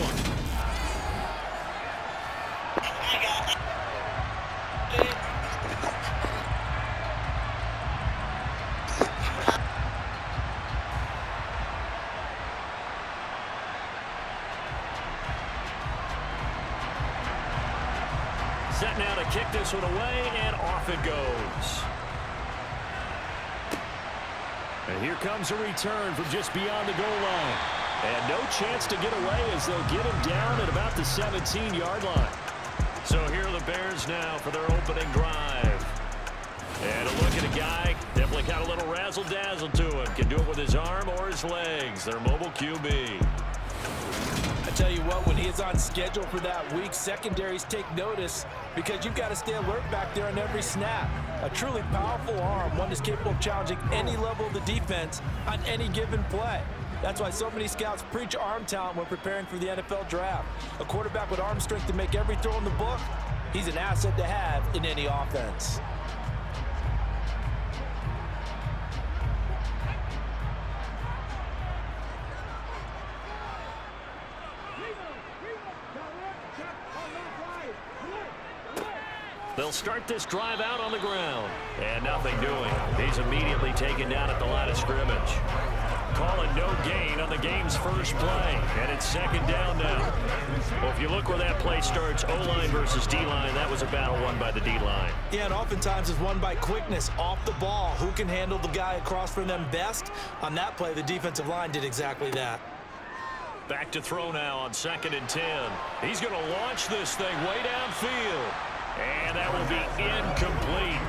one. Set now to kick this one away, and off it goes. And here comes a return from just beyond the goal line. And no chance to get away as they'll get him down at about the 17-yard line. So here are the Bears now for their opening drive. And a look at a guy, definitely got a little razzle-dazzle to him. Can do it with his arm or his legs. Their mobile QB. I tell you what, when he is on schedule for that week, secondaries take notice because you've got to stay alert back there on every snap. A truly powerful arm, one that's capable of challenging any level of the defense on any given play. That's why so many scouts preach arm talent when preparing for the NFL draft. A quarterback with arm strength to make every throw in the book, he's an asset to have in any offense. They'll start this drive out on the ground. And nothing doing. He's immediately taken down at the line of scrimmage. Calling no gain on the game's first play. And it's second down now. Well, if you look where that play starts, O-line versus D-line, that was a battle won by the D-line. Yeah, and oftentimes it's won by quickness off the ball. Who can handle the guy across from them best? On that play, the defensive line did exactly that. Back to throw now on 2nd and 10. He's going to launch this thing way downfield. And that will be incomplete.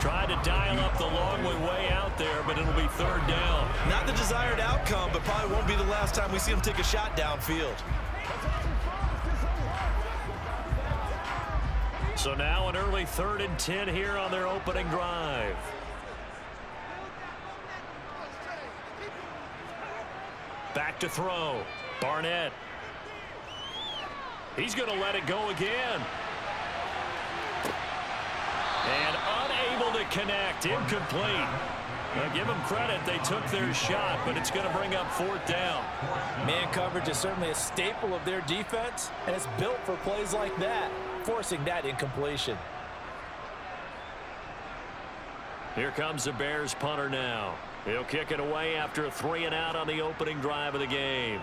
Tried to dial up the long way out there, but it'll be third down. Not the desired outcome, but probably won't be the last time we see him take a shot downfield. So now an early 3rd and 10 here on their opening drive. Back to throw. Barnett. He's going to let it go again. And unable to connect. Incomplete. Now give them credit. They took their shot, but it's going to bring up 4th down. Man coverage is certainly a staple of their defense, and it's built for plays like that, forcing that incompletion. Here comes the Bears punter now. He'll kick it away after a 3-and-out on the opening drive of the game.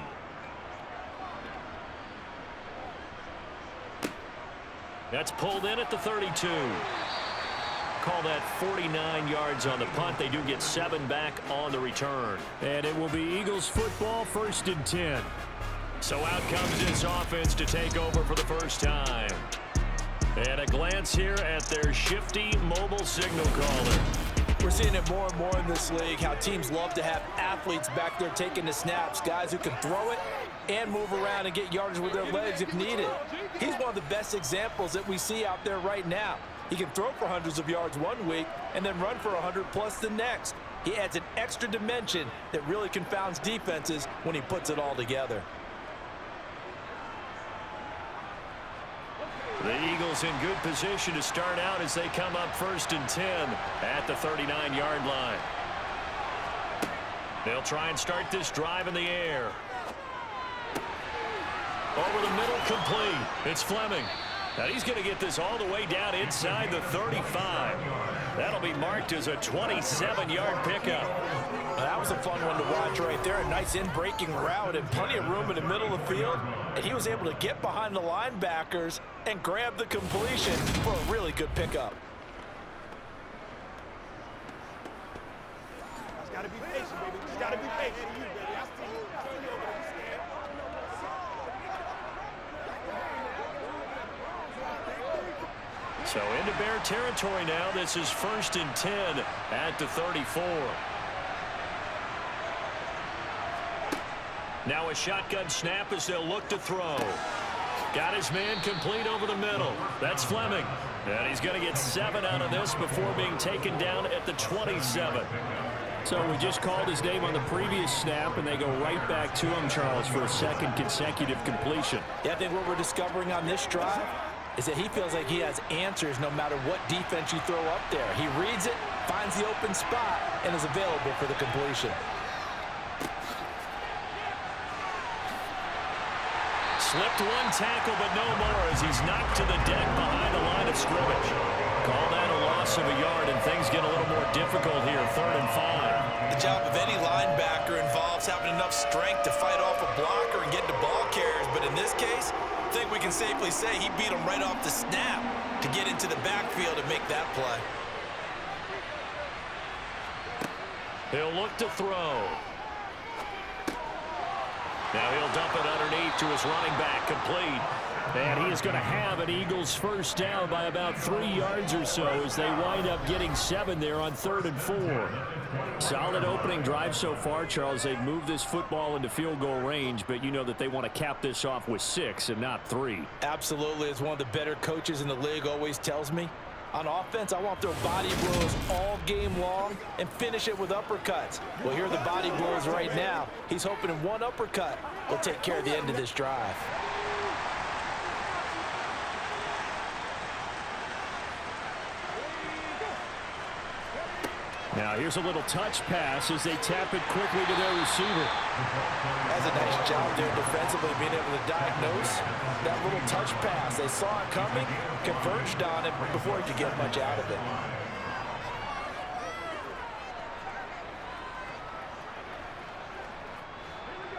That's pulled in at the 32. Call that 49 yards on the punt. They do get 7 back on the return. And it will be Eagles football, 1st and 10. So out comes this offense to take over for the first time. And a glance here at their shifty mobile signal caller. We're seeing it more and more in this league, how teams love to have athletes back there taking the snaps, guys who can throw it and move around and get yardage with their legs if needed. He's one of the best examples that we see out there right now. He can throw for hundreds of yards one week and then run for 100+ the next. He adds an extra dimension that really confounds defenses when he puts it all together. The Eagles in good position to start out as they come up 1st and 10 at the 39-yard line. They'll try and start this drive in the air. Over the middle, complete. It's Fleming. Now he's going to get this all the way down inside the 35. That'll be marked as a 27-yard pickup. That was a fun one to watch right there. A nice in-breaking route and plenty of room in the middle of the field. And he was able to get behind the linebackers and grab the completion for a really good pickup. Just got to be patient, baby. Just got to be patient. So into Bear territory now. This is 1st and 10 at the 34. Now a shotgun snap as they'll look to throw. Got his man complete over the middle. That's Fleming. And he's going to get 7 out of this before being taken down at the 27. So we just called his name on the previous snap, and they go right back to him, Charles, for a 2nd consecutive completion. Yeah, I think what we're discovering on this drive is that he feels like he has answers no matter what defense you throw up there. He reads it, finds the open spot, and is available for the completion. Slipped one tackle, but no more as he's knocked to the deck behind the line of scrimmage. Call that a loss of a yard, and things get a little more difficult here, 3rd and 5. The job of any linebacker involves having enough strength to fight off a blocker and get to ball carriers, but in this case, I think we can safely say he beat him right off the snap to get into the backfield and make that play. He'll look to throw. Now he'll dump it underneath to his running back, complete. And he is going to have an Eagles first down by about 3 yards or so as they wind up getting 7 there on 3rd and 4. Solid opening drive so far, Charles. They've moved this football into field goal range, but you know that they want to cap this off with 6 and not 3. Absolutely, as one of the better coaches in the league always tells me. On offense, I want to throw body blows all game long and finish it with uppercuts. Well, here are the body blows right now. He's hoping in one uppercut will take care of the end of this drive. Now here's a little touch pass as they tap it quickly to their receiver. That's a nice job there defensively, being able to diagnose that little touch pass. They saw it coming, converged on it before he could get much out of it.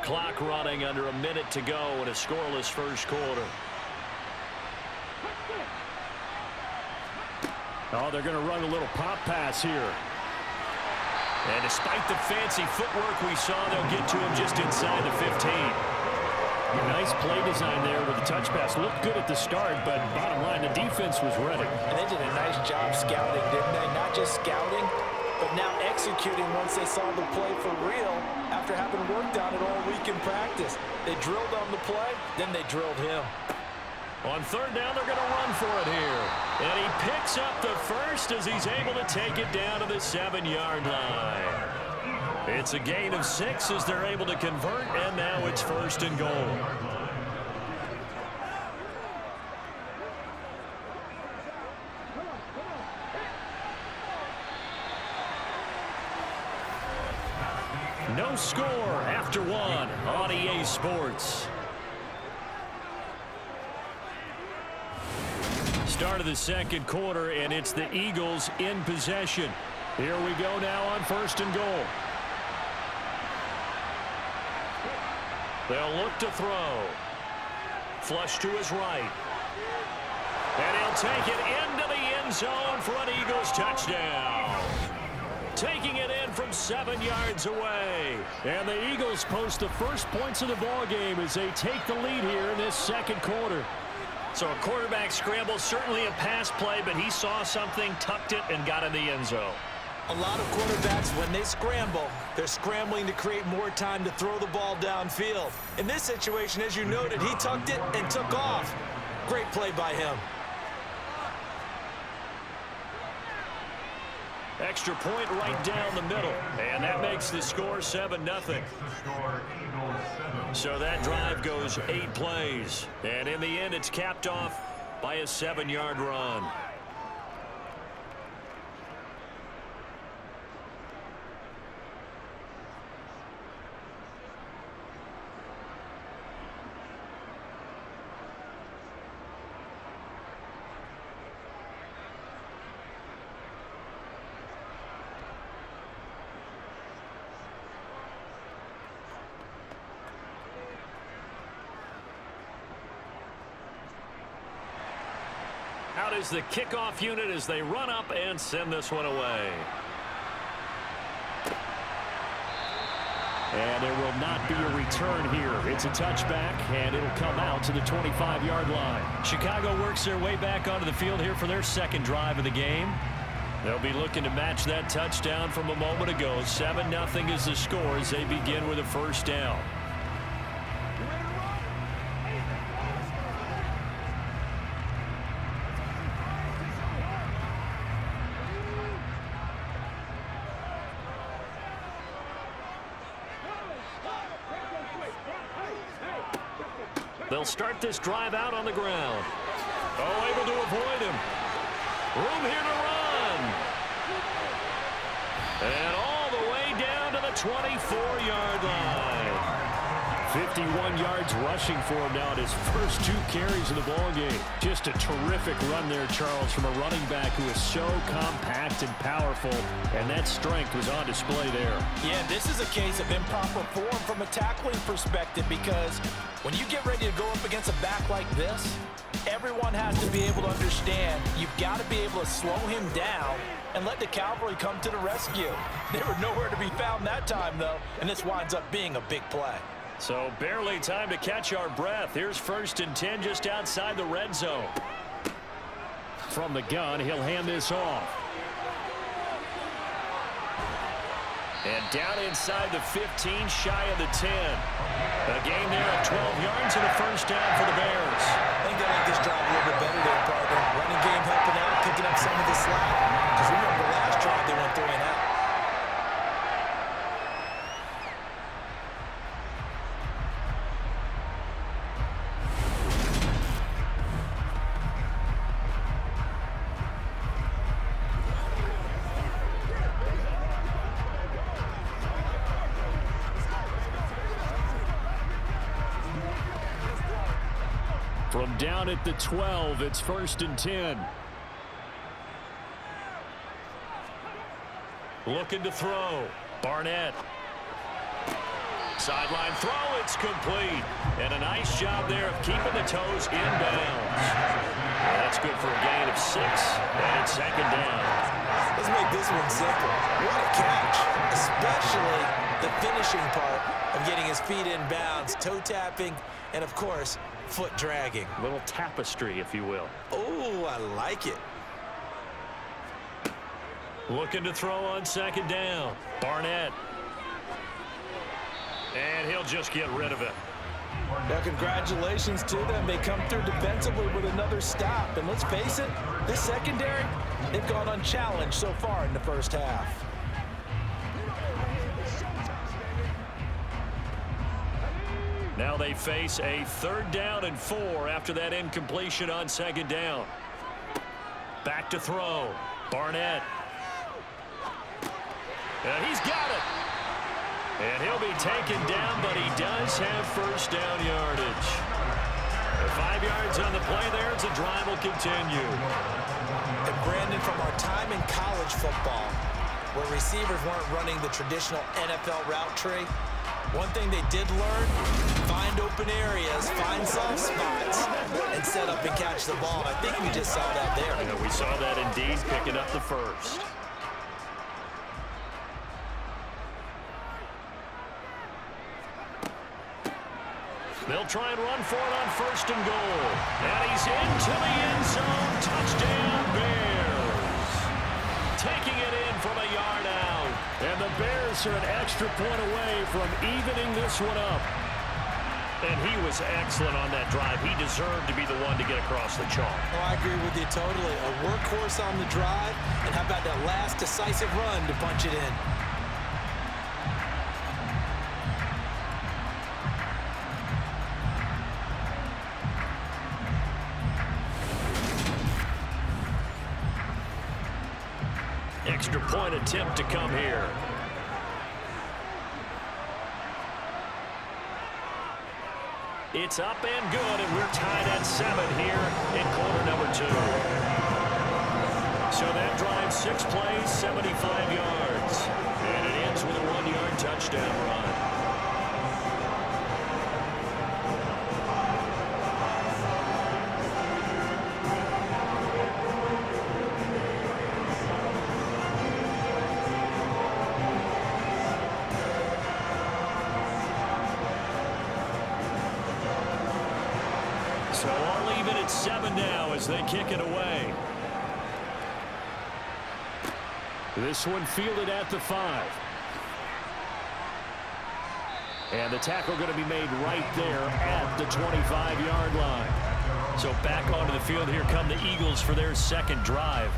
Clock running, under a minute to go in a scoreless first quarter. Oh, they're going to run a little pop pass here. And despite the fancy footwork we saw, they'll get to him just inside the 15. Nice play design there with the touch pass. Looked good at the start, but bottom line, the defense was ready. And they did a nice job scouting, didn't they? Not just scouting, but now executing once they saw the play for real after having worked on it all week in practice. They drilled on the play, then they drilled him. On 3rd down, they're going to run for it here. And he picks up the first as he's able to take it down to the 7-yard line. It's a gain of 6 as they're able to convert, and now it's 1st and goal. No score after 1 on EA Sports. Start of the 2nd quarter, and it's the Eagles in possession. Here we go now on 1st and goal. They'll look to throw. Flush to his right. And he'll take it into the end zone for an Eagles touchdown. Taking it in from 7 yards away. And the Eagles post the first points of the ball game as they take the lead here in this 2nd quarter. So a quarterback scramble, certainly a pass play, but he saw something, tucked it, and got in the end zone. A lot of quarterbacks, when they scramble, they're scrambling to create more time to throw the ball downfield. In this situation, as you noted, he tucked it and took off. Great play by him. Extra point right down the middle, and that makes the score 7-0. So that drive goes 8 plays, and in the end, it's capped off by a 7-yard run. Out is the kickoff unit as they run up and send this one away. And there will not be a return here. It's a touchback, and it'll come out to the 25-yard line. Chicago works their way back onto the field here for their 2nd drive of the game. They'll be looking to match that touchdown from a moment ago. 7-0 is the score as they begin with a first down. They'll start this drive out on the ground. Oh, able to avoid him. Room here to run. And all the way down to the 24-yard line. 51 yards rushing for him now at his first 2 carries of the ballgame. Just a terrific run there, Charles, from a running back who is so compact and powerful, and that strength was on display there. Yeah, this is a case of improper form from a tackling perspective, because when you get ready to go up against a back like this, everyone has to be able to understand you've got to be able to slow him down and let the cavalry come to the rescue. They were nowhere to be found that time, though, and this winds up being a big play. So barely time to catch our breath. Here's 1st and 10 just outside the red zone. From the gun, he'll hand this off. And down inside the 15, shy of the 10. A gain there of 12 yards and a 1st down for the Bears. I think they like this drive a little bit better there, partner. Running game helping out, picking up some of the slack. Because remember the last drive they went 3 and out. From down at the 12, it's 1st and 10. Looking to throw. Barnett. Sideline throw, it's complete. And a nice job there of keeping the toes in bounds. That's good for a gain of 6, and it's 2nd down. Let's make this one simple. What a catch, especially the finishing part of getting his feet in bounds, toe tapping, and of course, foot dragging. A little tapestry, if you will. Oh, I like it. Looking to throw on 2nd down. Barnett. And he'll just get rid of it. Well, congratulations to them. They come through defensively with another stop. And let's face it, this secondary, they've gone unchallenged so far in the first half. Now they face a 3rd down and 4 after that incompletion on 2nd down. Back to throw. Barnett. And he's got it. And he'll be taken down, but he does have 1st down yardage. 5 yards on the play there as the drive will continue. And Brandon, from our time in college football, where receivers weren't running the traditional NFL route tree, one thing they did learn, find open areas, find soft spots, and set up and catch the ball. And I think we just saw that there. Yeah, we saw that indeed, picking up the 1st. They'll try and run for it on 1st and goal. And he's into the end zone. Touchdown, Bears. Taking it in from a yard out. And the Bears are an extra point away from evening this one up. And he was excellent on that drive. He deserved to be the one to get across the chalk. Oh, I agree with you totally. A workhorse on the drive. And how about that last decisive run to punch it in? Extra point attempt to come here. It's up and good, and we're tied at 7 here in quarter number 2. So that drive, 6 plays, 75 yards. And it ends with a 1-yard touchdown run. So I'll leave it at 7 now as they kick it away. This one fielded at the 5. And the tackle going to be made right there at the 25-yard line. So back onto the field, here come the Eagles for their 2nd drive.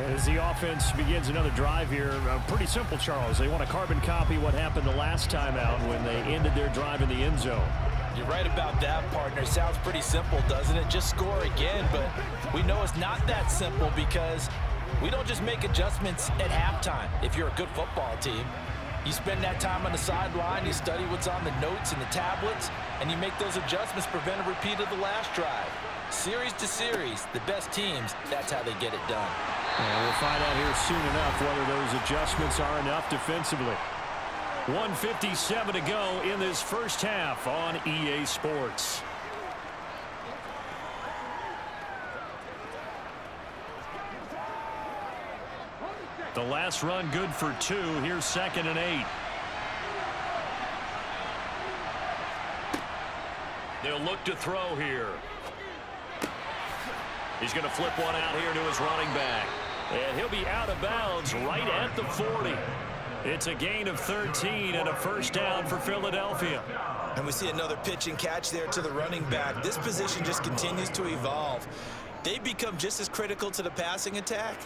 As the offense begins another drive here, pretty simple, Charles. They want to carbon copy what happened the last time out when they ended their drive in the end zone. You're right about that, partner. Sounds pretty simple, doesn't it? Just score again, but we know it's not that simple because we don't just make adjustments at halftime if you're a good football team. You spend that time on the sideline, you study what's on the notes and the tablets, and you make those adjustments, prevent a repeat of the last drive. Series to series, the best teams, that's how they get it done. And we'll find out here soon enough whether those adjustments are enough defensively. 1:57 to go in this first half on EA Sports. The last run good for 2. Here's 2nd and 8. They'll look to throw here. He's going to flip one out here to his running back. And he'll be out of bounds right at the 40. It's a gain of 13 and a first down for Philadelphia. And we see another pitch and catch there to the running back. This position just continues to evolve. They become just as critical to the passing attack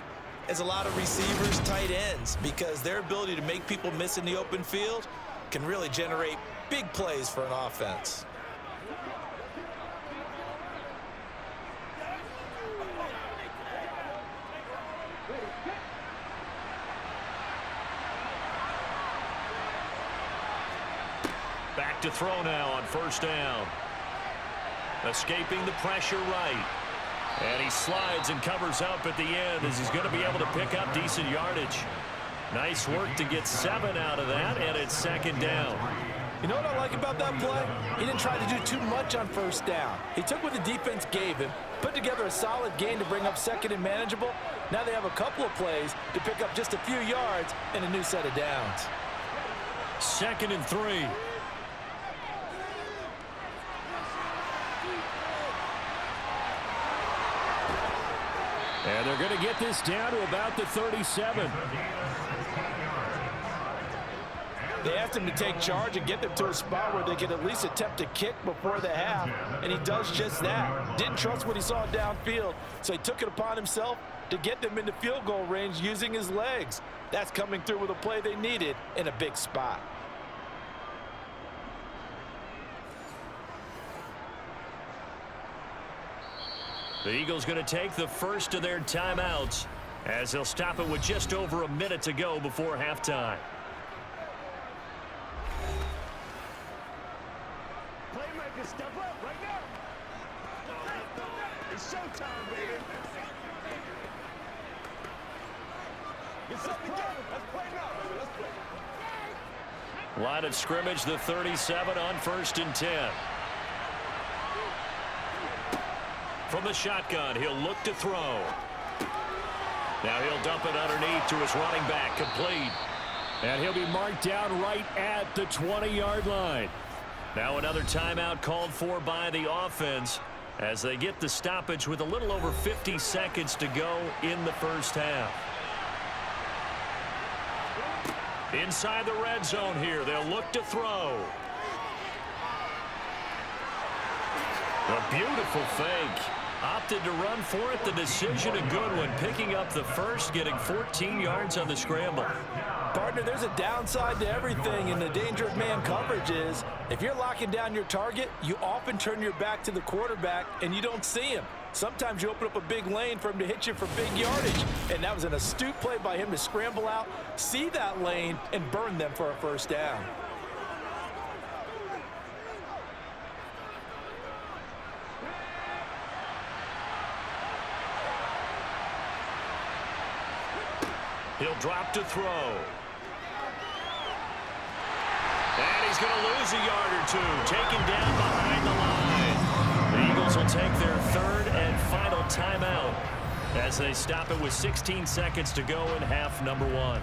as a lot of receivers, tight ends, because their ability to make people miss in the open field can really generate big plays for an offense. Back to throw now on first down. Escaping the pressure right. And he slides and covers up at the end as he's going to be able to pick up decent yardage. Nice work to get 7 out of that, and it's 2nd down. You know what I like about that play? He didn't try to do too much on first down. He took what the defense gave him, put together a solid gain to bring up 2nd and manageable. Now they have a couple of plays to pick up just a few yards and a new set of downs. 2nd and 3. And they're going to get this down to about the 37. They asked him to take charge and get them to a spot where they could at least attempt a kick before the half, and he does just that. Didn't trust what he saw downfield, so he took it upon himself to get them into field goal range using his legs. That's coming through with a play they needed in a big spot. The Eagles going to take the first of their timeouts as they'll stop it with just over a minute to go before halftime. Playmaker, step up right now. It's showtime, baby. Get something together. Let's play now, baby. Let's play. Line of scrimmage, the 37 on 1st and 10. From the shotgun, he'll look to throw. Now he'll dump it underneath to his running back, complete. And he'll be marked down right at the 20-yard line. Now another timeout called for by the offense as they get the stoppage with a little over 50 seconds to go in the first half. Inside the red zone here, they'll look to throw. A beautiful fake. Opted to run for it. The decision a good one. Picking up the first, getting 14 yards on the scramble. Partner, there's a downside to everything, and the danger of man coverage is if you're locking down your target, you often turn your back to the quarterback and you don't see him. Sometimes you open up a big lane for him to hit you for big yardage, and that was an astute play by him to scramble out, see that lane, and burn them for a first down. He'll drop to throw. And he's going to lose a yard or two. Taken down behind the line. The Eagles will take their 3rd and final timeout as they stop it with 16 seconds to go in half number 1.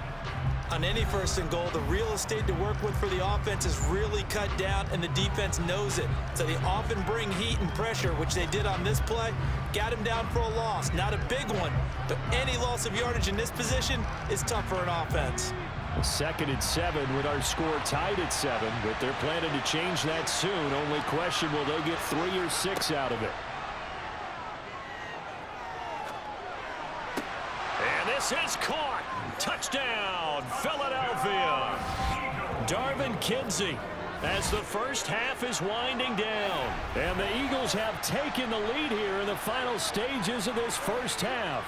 On any 1st and goal, the real estate to work with for the offense is really cut down, and the defense knows it. So they often bring heat and pressure, which they did on this play. Got him down for a loss. Not a big one, but any loss of yardage in this position is tough for an offense. 2nd and 7 with our score tied at 7, but they're planning to change that soon. Only question, will they get 3 or 6 out of it? And this is caught. Touchdown, Philadelphia. Darvin Kinsey as the first half is winding down. And the Eagles have taken the lead here in the final stages of this first half.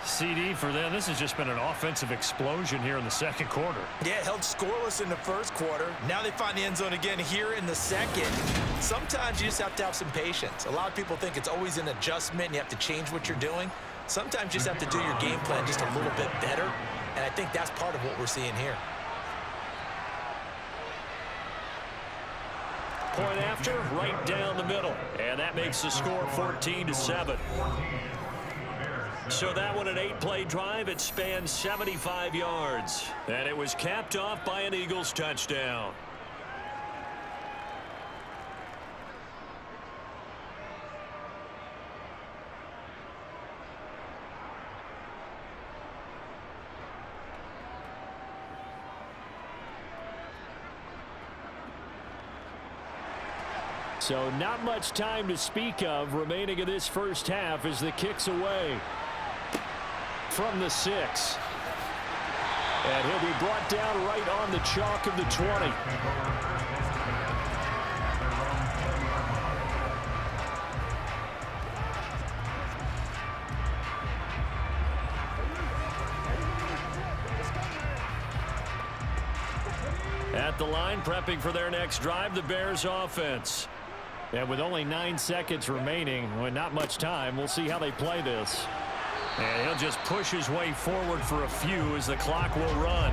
CD for them. This has just been an offensive explosion here in the second quarter. Yeah, held scoreless in the first quarter. Now they find the end zone again here in the second. Sometimes you just have to have some patience. A lot of people think it's always an adjustment and you have to change what you're doing. Sometimes you just have to do your game plan just a little bit better, and I think that's part of what we're seeing here. Point after, right down the middle. And that makes the score 14-7. So that one, an 8-play drive. It spans 75 yards. And it was capped off by an Eagles touchdown. So not much time to speak of remaining in this first half as the kick's away from the 6. And he'll be brought down right on the chalk of the 20. At the line, prepping for their next drive, the Bears offense. And with only 9 seconds remaining, well, not much time, we'll see how they play this. And he'll just push his way forward for a few as the clock will run.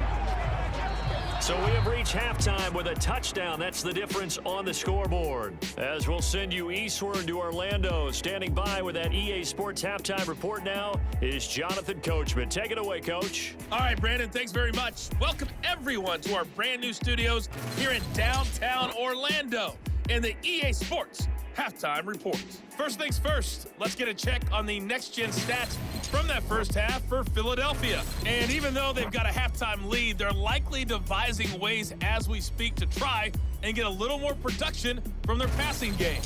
So we have reached halftime with a touchdown. That's the difference on the scoreboard. As we'll send you eastward to Orlando. Standing by with that EA Sports halftime report now is Jonathan Coachman. Take it away, Coach. All right, Brandon, thanks very much. Welcome everyone to our brand new studios here in downtown Orlando in the EA Sports halftime report. First things first, let's get a check on the next-gen stats from that first half for Philadelphia. And even though they've got a halftime lead, they're likely devising ways as we speak to try and get a little more production from their passing game.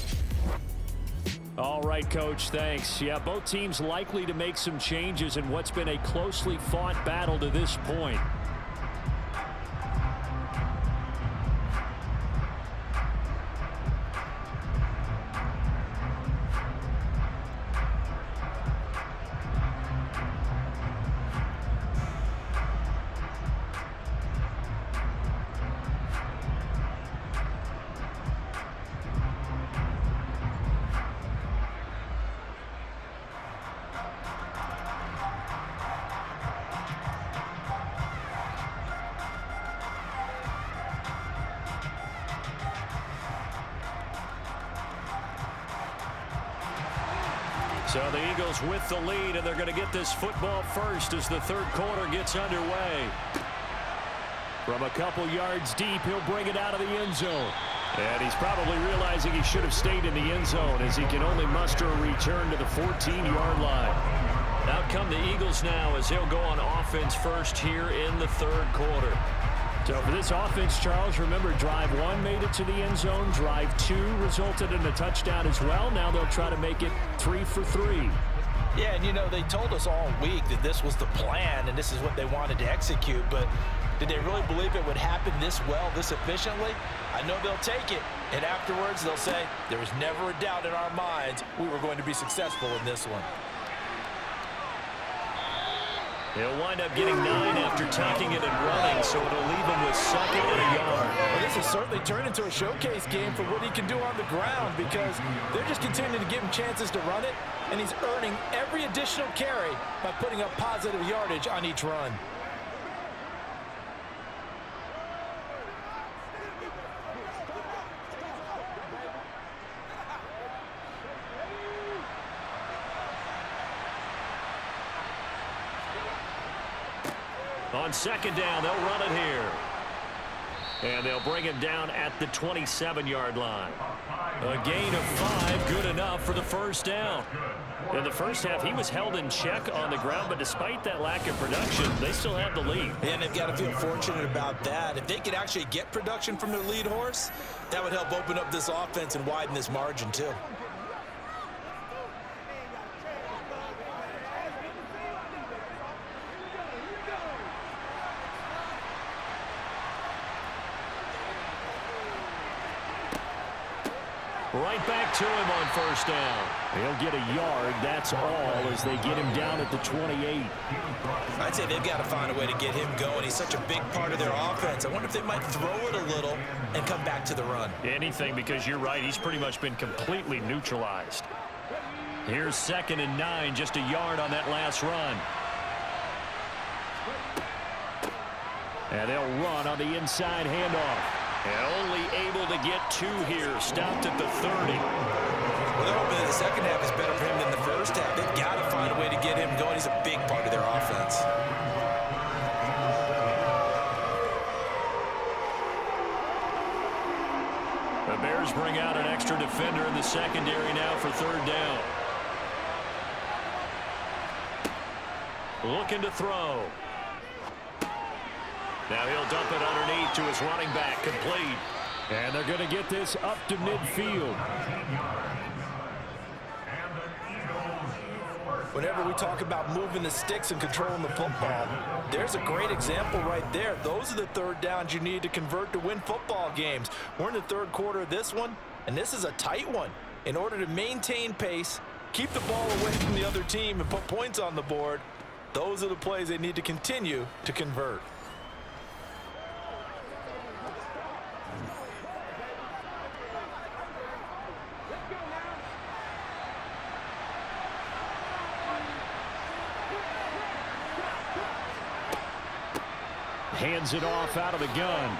All right, Coach, thanks. Yeah, both teams likely to make some changes in what's been a closely fought battle to this point. So the Eagles with the lead, and they're going to get this football first as the third quarter gets underway. From a couple yards deep, he'll bring it out of the end zone. And he's probably realizing he should have stayed in the end zone as he can only muster a return to the 14-yard line. Out come the Eagles now as they'll go on offense first here in the third quarter. So for this offense, Charles, remember drive 1 made it to the end zone. Drive 2 resulted in a touchdown as well. Now they'll try to make it 3 for 3. Yeah, and you know, they told us all week that this was the plan and this is what they wanted to execute, but did they really believe it would happen this well, this efficiently? I know they'll take it, and afterwards they'll say, there was never a doubt in our minds we were going to be successful in this one. He'll wind up getting 9 after taking it and running, so it'll leave him with 2nd and a yard. Well, this has certainly turned into a showcase game for what he can do on the ground because they're just continuing to give him chances to run it, and he's earning every additional carry by putting up positive yardage on each run. On 2nd down, they'll run it here. And they'll bring him down at the 27-yard line. A gain of 5, good enough for the first down. In the first half, he was held in check on the ground, but despite that lack of production, they still have the lead. And they've got to feel fortunate about that. If they could actually get production from their lead horse, that would help open up this offense and widen this margin too. Right back to him on first down. He'll get a yard, that's all, as they get him down at the 28. I'd say they've got to find a way to get him going. He's such a big part of their offense. I wonder if they might throw it a little and come back to the run. Anything, because you're right, he's pretty much been completely neutralized. Here's 2nd and 9, just a yard on that last run. And they'll run on the inside handoff. And only able to get 2 here, stopped at the 30. Well, they're hoping that the second half is better for him than the first half. They've got to find a way to get him going. He's a big part of their offense. The Bears bring out an extra defender in the secondary now for 3rd down. Looking to throw. Now he'll dump it underneath to his running back, complete. And they're going to get this up to midfield. Whenever we talk about moving the sticks and controlling the football, there's a great example right there. Those are the 3rd downs you need to convert to win football games. We're in the 3rd quarter of this one, and this is a tight one. In order to maintain pace, keep the ball away from the other team, and put points on the board, those are the plays they need to continue to convert. Hands it off out of the gun.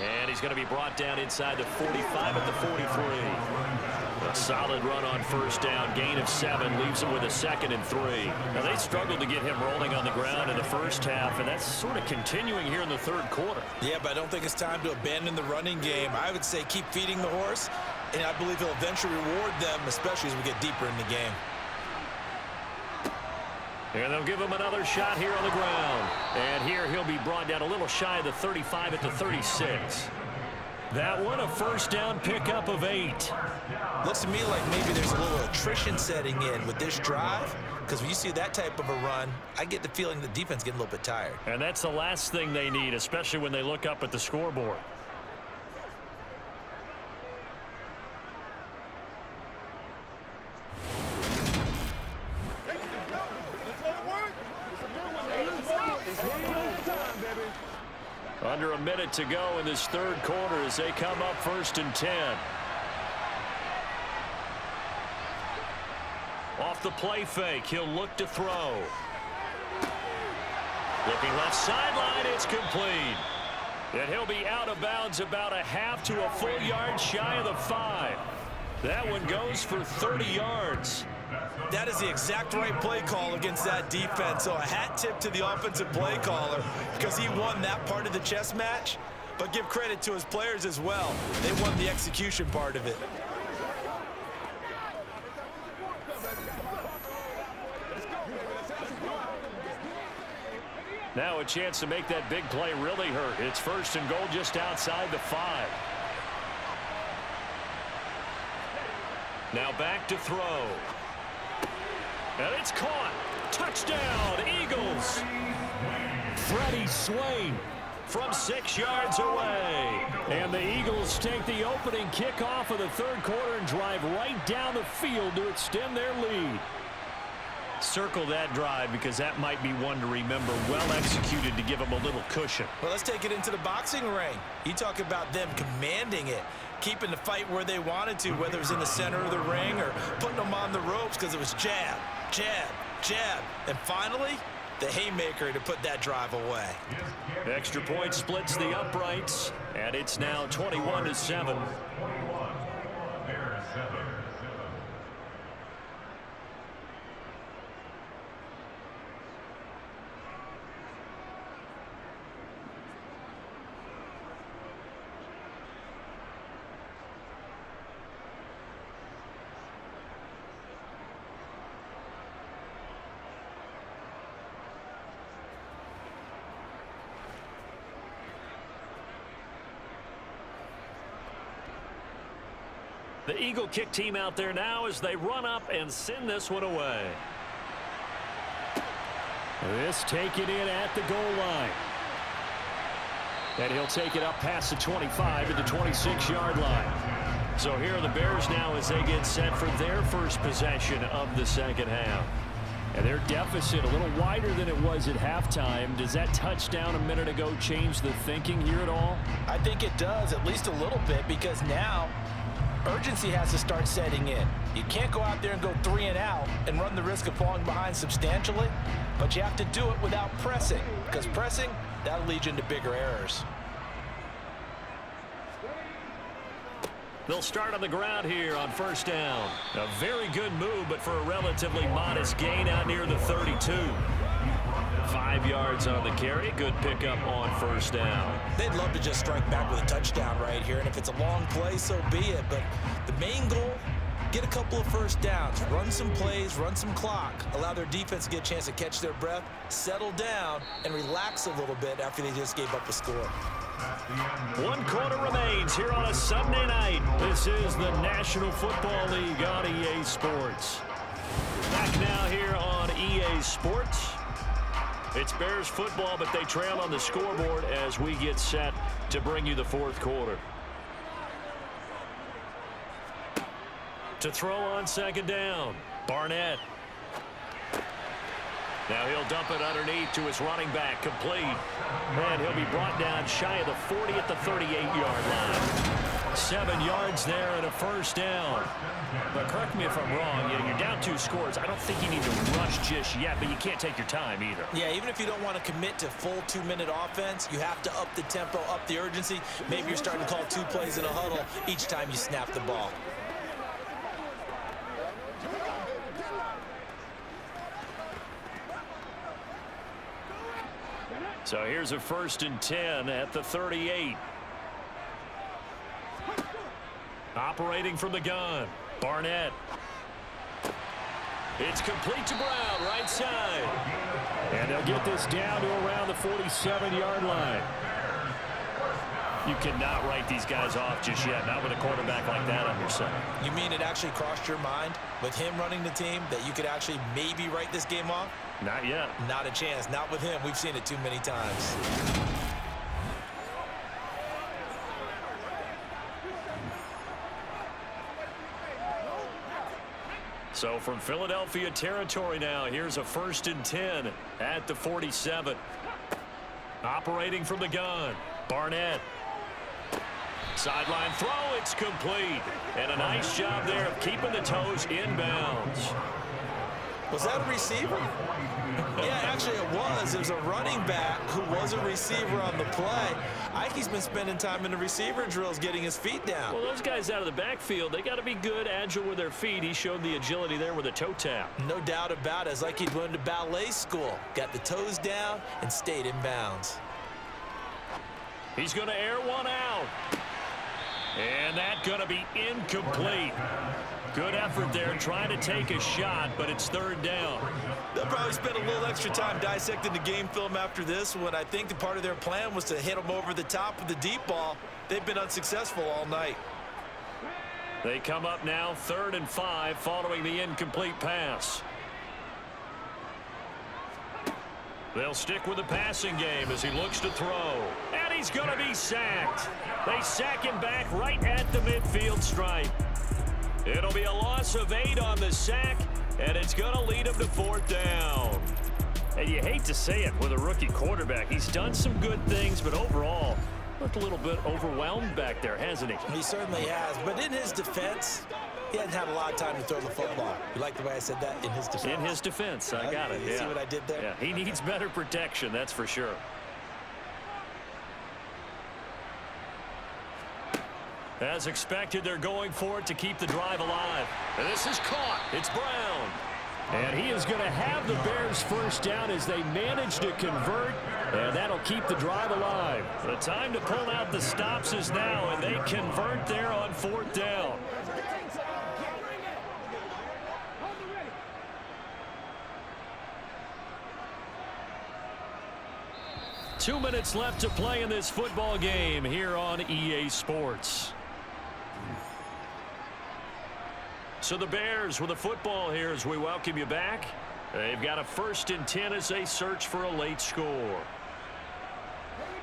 And he's going to be brought down inside the 45 at the 43. A solid run on first down. Gain of 7 leaves him with a 2nd and 3. Now, they struggled to get him rolling on the ground in the first half, and that's sort of continuing here in the 3rd quarter. Yeah, but I don't think it's time to abandon the running game. I would say keep feeding the horse, and I believe he'll eventually reward them, especially as we get deeper in the game. And they'll give him another shot here on the ground. And here he'll be brought down a little shy of the 35 at the 36. That one, a first down pickup of 8. Looks to me like maybe there's a little attrition setting in with this drive, because when you see that type of a run, I get the feeling the defense getting a little bit tired. And that's the last thing they need, especially when they look up at the scoreboard. Under a minute to go in this 3rd quarter as they come up 1st and 10. Off the play fake, he'll look to throw. Looking left sideline, it's complete. And he'll be out of bounds about a half to a full yard shy of the 5. That one goes for 30 yards. That is the exact right play call against that defense. So a hat tip to the offensive play caller because he won that part of the chess match. But give credit to his players as well. They won the execution part of it. Now a chance to make that big play really hurt. It's 1st and goal just outside the 5. Now back to throw. And it's caught. Touchdown, Eagles. Freddie Swain from 6 yards away. And the Eagles take the opening kickoff of the 3rd quarter and drive right down the field to extend their lead. Circle that drive because that might be one to remember. Well executed to give them a little cushion. Well, let's take it into the boxing ring. You talk about them commanding it, keeping the fight where they wanted to, whether it was in the center of the ring or putting them on the ropes because it was jab, jab, jab. And finally, the haymaker to put that drive away. Extra point splits the uprights, and it's now 21-7. The Eagle kick team out there now as they run up and send this one away. This taken in at the goal line. And he'll take it up past the 25 at the 26-yard line. So here are the Bears now as they get set for their first possession of the second half. And their deficit a little wider than it was at halftime. Does that touchdown a minute ago change the thinking here at all? I think it does, at least a little bit, because now urgency has to start setting in. You can't go out there and go 3 and out and run the risk of falling behind substantially, but you have to do it without pressing, because pressing, that'll lead you into bigger errors. They'll start on the ground here on first down. A very good move, but for a relatively modest gain out near the 32. 5 yards on the carry. Good pickup on first down. They'd love to just strike back with a touchdown right here, and if it's a long play, so be it. But the main goal, get a couple of first downs, run some plays, run some clock, allow their defense to get a chance to catch their breath, settle down, and relax a little bit after they just gave up a score. 1 quarter remains here on a Sunday night. This is the National Football League on EA Sports. Back now here on EA Sports. It's Bears football, but they trail on the scoreboard as we get set to bring you the fourth quarter. To throw on second down, Barnett. Now he'll dump it underneath to his running back, complete. And he'll be brought down shy of the 40 at the 38-yard line. 7 yards there and a first down. But correct me if I'm wrong, you're down 2 scores. I don't think you need to rush just yet, but you can't take your time either. Yeah, even if you don't want to commit to full 2-minute offense, you have to up the tempo, up the urgency. Maybe you're starting to call 2 plays in a huddle each time you snap the ball. So here's a 1st and 10 at the 38. Operating from the gun, Barnett. It's complete to Brown, right side. And they'll get this down to around the 47-yard line. You cannot write these guys off just yet, not with a quarterback like that on your side. You mean it actually crossed your mind with him running the team that you could actually maybe write this game off? Not yet. Not a chance. Not with him. We've seen it too many times. So from Philadelphia territory now, here's a 1st and 10 at the 47. Operating from the gun, Barnett. Sideline throw, it's complete. And a nice job there of keeping the toes inbounds. Was that a receiver? Yeah, actually it was. It was a running back who was a receiver on the play. Ike's been spending time in the receiver drills getting his feet down. Well, those guys out of the backfield, they got to be good, agile with their feet. He showed the agility there with a toe tap. No doubt about it. It's like he'd went to ballet school. Got the toes down and stayed in bounds. He's going to air one out. And that's going to be incomplete. Good effort there trying to take a shot, but it's 3rd down. They'll probably spend a little extra time dissecting the game film after this one. I think the part of their plan was to hit them over the top of the deep ball. They've been unsuccessful all night. They come up now 3rd and 5 following the incomplete pass. They'll stick with the passing game as he looks to throw. And he's going to be sacked. They sack him back right at the midfield stripe. It'll be a loss of 8 on the sack, and it's going to lead him to 4th down. And you hate to say it with a rookie quarterback. He's done some good things, but overall, looked a little bit overwhelmed back there, hasn't he? He certainly has, but in his defense, he hasn't had a lot of time to throw the football. You like the way I said that? In his defense? In his defense, I got it. You see what I did there? Yeah, he needs better protection, that's for sure. As expected, they're going for it to keep the drive alive. And this is caught. It's Brown. And he is going to have the Bears first down as they manage to convert, and that'll keep the drive alive. The time to pull out the stops is now, and they convert there on 4th down. Two minutes left to play in this football game here on EA Sports. So the Bears with the football here as we welcome you back. They've got a 1st and 10 as they search for a late score.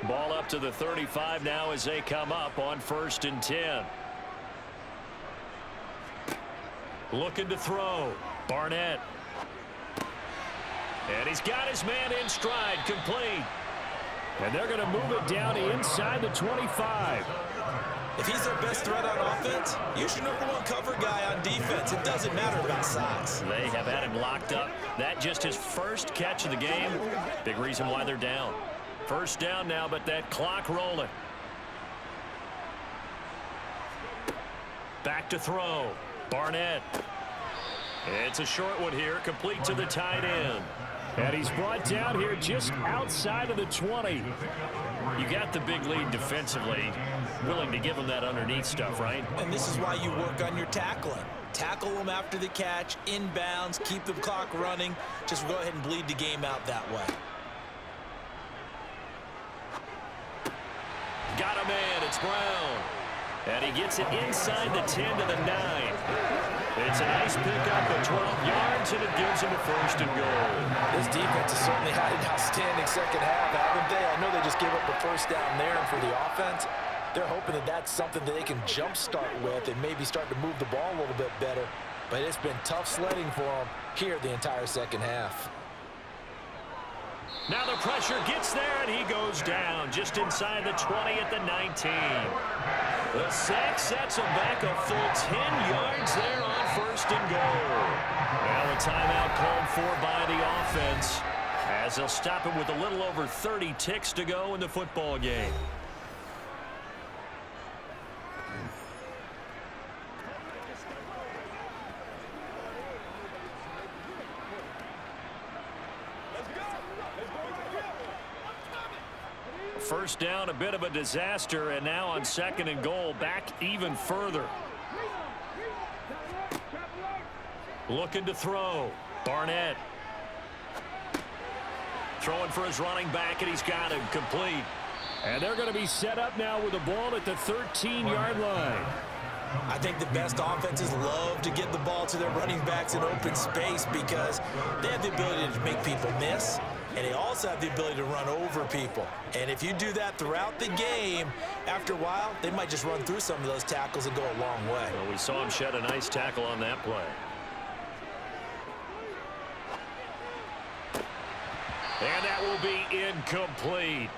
Ball up to the 35 now as they come up on 1st and 10. Looking to throw. Barnett. And he's got his man in stride, complete. And they're going to move it down inside the 25. If he's their best threat on offense, use your #1 cover guy on defense. It doesn't matter about size. They have had him locked up. That just his first catch of the game. Big reason why they're down. First down now, but that clock rolling. Back to throw. Barnett. It's a short one here, complete to the tight end. And he's brought down here just outside of the 20. You got the big lead defensively. Willing to give him that underneath stuff, right? And this is why you work on your tackling. Tackle them after the catch, inbounds, keep the clock running. Just go ahead and bleed the game out that way. Got a man, it's Brown. And he gets it inside the 10 to the 9. It's a nice pickup of 12 yards, and it gives him a 1st and goal. This defense has certainly had an outstanding second half, haven't they? I know they just gave up the first down there, and for the offense, they're hoping that that's something that they can jumpstart with and maybe start to move the ball a little bit better. But it's been tough sledding for them here the entire second half. Now the pressure gets there, and he goes down just inside the 20 at the 19. The sack sets him back a full 10 yards there on 1st and goal. Well, a timeout called for by the offense as they'll stop him with a little over 30 ticks to go in the football game. First down, a bit of a disaster, and now on 2nd and goal, back even further. Looking to throw. Barnett. Throwing for his running back, and he's got him complete. And they're going to be set up now with the ball at the 13-yard line. I think the best offenses love to get the ball to their running backs in open space because they have the ability to make people miss, and they also have the ability to run over people. And if you do that throughout the game, after a while, they might just run through some of those tackles and go a long way. Well, we saw him shed a nice tackle on that play. And that will be incomplete.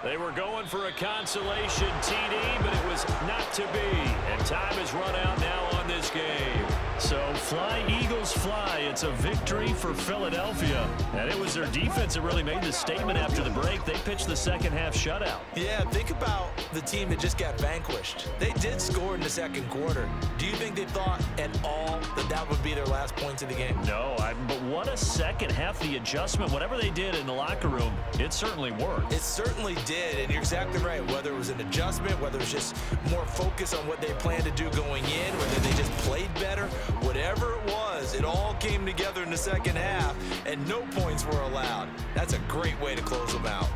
They were going for a consolation TD, but it was not to be. And time is run out now on this game. So fly, Eagles, fly. It's a victory for Philadelphia. And it was their defense that really made the statement after the break. They pitched the second half shutout. Yeah, think about the team that just got vanquished. They did score in the second quarter. Do you think they thought at all that that would be their last points of the game? No, but what a second half. The adjustment, whatever they did in the locker room, it certainly worked. It certainly did, and you're exactly right. Whether it was an adjustment, whether it was just more focus on what they planned to do going in, whether they just played better, whatever it was, it all came together in the second half, and no points were allowed. That's a great way to close them out.